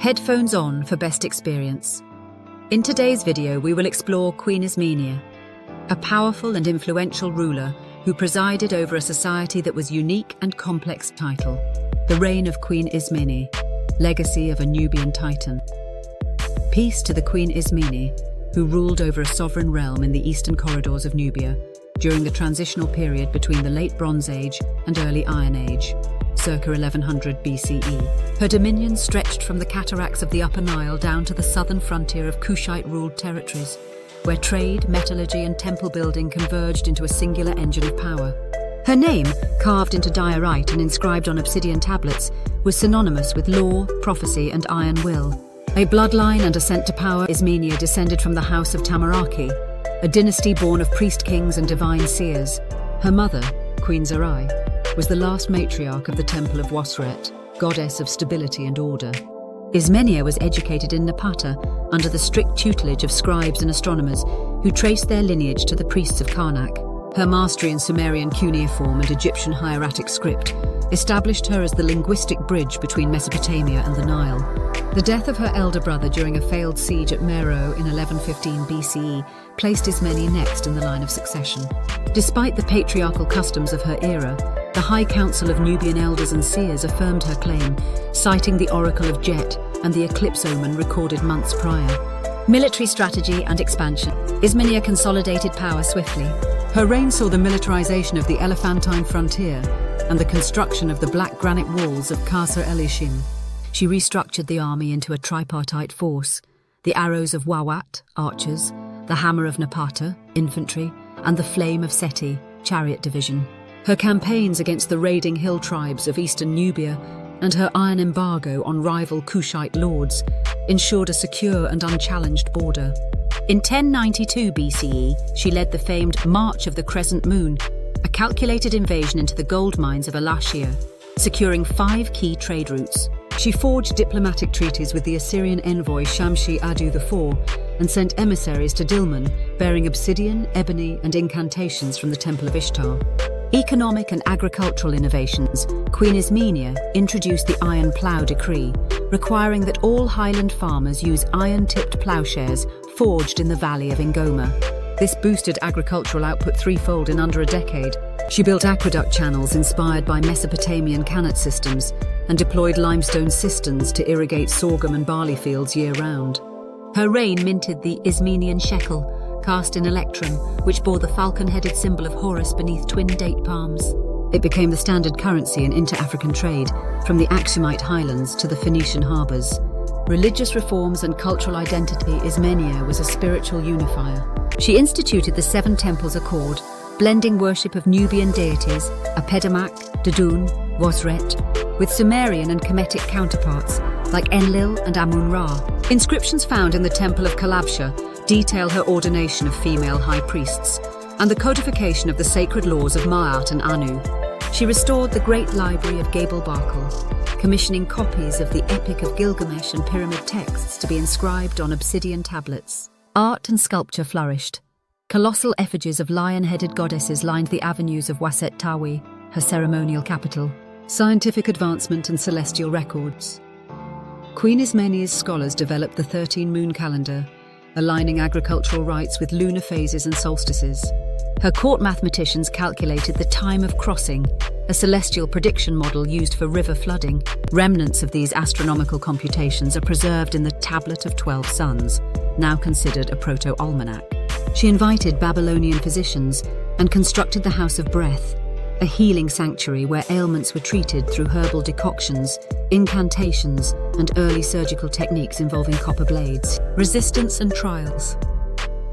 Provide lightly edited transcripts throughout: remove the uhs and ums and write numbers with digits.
Headphones on for best experience. In today's video, we will explore Queen Ismenie, a powerful and influential ruler who presided over a society that was unique and complex. Title: The Reign of Queen Ismenie, Legacy of a Nubian Titan. Peace to the Queen Ismenie, who ruled over a sovereign realm in the eastern corridors of Nubia during the transitional period between the Late Bronze Age and Early Iron Age, circa 1100 BCE. Her dominions stretched from the cataracts of the Upper Nile down to the southern frontier of Kushite-ruled territories, where trade, metallurgy and temple building converged into a singular engine of power. Her name, carved into diorite and inscribed on obsidian tablets, was synonymous with law, prophecy and iron will. A bloodline and ascent to power, Ismenie descended from the house of Tamaraki, a dynasty born of priest-kings and divine seers. Her mother, Queen Zerai, was the last matriarch of the Temple of Wasret, goddess of stability and order. Ismenie was educated in Napata under the strict tutelage of scribes and astronomers who traced their lineage to the priests of Karnak. Her mastery in Sumerian cuneiform and Egyptian hieratic script established her as the linguistic bridge between Mesopotamia and the Nile. The death of her elder brother during a failed siege at Meroe in 1115 BCE placed Ismenie next in the line of succession. Despite the patriarchal customs of her era, the High Council of Nubian elders and seers affirmed her claim, citing the Oracle of Jet and the eclipse omen recorded months prior. Military strategy and expansion. Ismenie consolidated power swiftly. Her reign saw the militarization of the Elephantine frontier and the construction of the black granite walls of Qasr el-Ishim. She restructured the army into a tripartite force: the arrows of Wawat, archers, the hammer of Napata, infantry, and the flame of Seti, chariot division. Her campaigns against the raiding hill tribes of eastern Nubia and her iron embargo on rival Kushite lords ensured a secure and unchallenged border. In 1092 BCE, she led the famed March of the Crescent Moon, a calculated invasion into the gold mines of Alashia, securing 5 key trade routes. She forged diplomatic treaties with the Assyrian envoy Shamshi-Addu IV and sent emissaries to Dilmun, bearing obsidian, ebony, and incantations from the Temple of Ishtar. Economic and agricultural innovations. Queen Ismenie introduced the Iron Plough Decree, requiring that all highland farmers use iron-tipped ploughshares forged in the valley of Ingoma. This boosted agricultural output threefold in under a decade. She built aqueduct channels inspired by Mesopotamian Qanat systems and deployed limestone cisterns to irrigate sorghum and barley fields year-round. Her reign minted the Ismenian shekel, cast in electrum, which bore the falcon-headed symbol of Horus beneath twin date palms. It became the standard currency in inter-African trade, from the Aksumite highlands to the Phoenician harbours. Religious reforms and cultural identity. Ismenie was a spiritual unifier. She instituted the 7 Temples Accord, blending worship of Nubian deities, Apedamak, Dudun, Wasret, with Sumerian and Kemetic counterparts like Enlil and Amun-Ra. Inscriptions found in the Temple of Kalabsha detail her ordination of female high priests and the codification of the sacred laws of Ma'at and Anu. She restored the Great Library of Gebel Barkal, commissioning copies of the Epic of Gilgamesh and pyramid texts to be inscribed on obsidian tablets. Art and sculpture flourished. Colossal effigies of lion-headed goddesses lined the avenues of Waset Tawi, her ceremonial capital. Scientific advancement and celestial records. Queen Ismenie's scholars developed the 13-moon calendar, aligning agricultural rites with lunar phases and solstices. Her court mathematicians calculated the time of crossing, a celestial prediction model used for river flooding. Remnants of these astronomical computations are preserved in the Tablet of 12 Suns, now considered a proto-almanac. She invited Babylonian physicians and constructed the House of Breath, a healing sanctuary where ailments were treated through herbal decoctions, incantations, and early surgical techniques involving copper blades. Resistance and trials.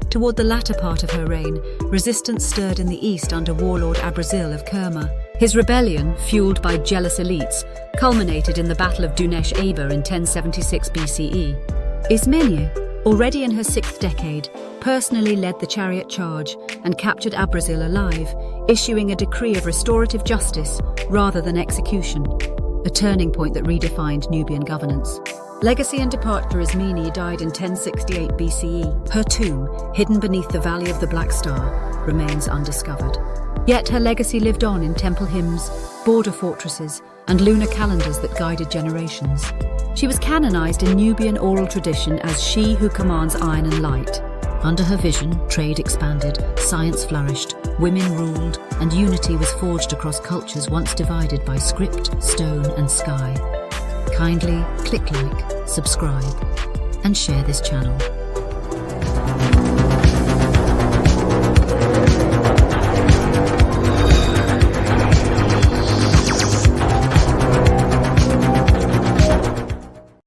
Toward the latter part of her reign, resistance stirred in the east under warlord Abrazil of Kerma. His rebellion, fueled by jealous elites, culminated in the Battle of Dunesh Aber in 1076 BCE. Ismenie, already in her 6th decade, personally led the chariot charge and captured Abrazil alive, issuing a decree of restorative justice rather than execution, a turning point that redefined Nubian governance. Legacy and departure. Ismenie died in 1068 BCE. Her tomb, hidden beneath the Valley of the Black Star, remains undiscovered. Yet her legacy lived on in temple hymns, border fortresses, and lunar calendars that guided generations. She was canonized in Nubian oral tradition as she who commands iron and light. Under her vision, trade expanded, science flourished, women ruled, and unity was forged across cultures once divided by script, stone, and sky. Kindly click like, subscribe, and share this channel.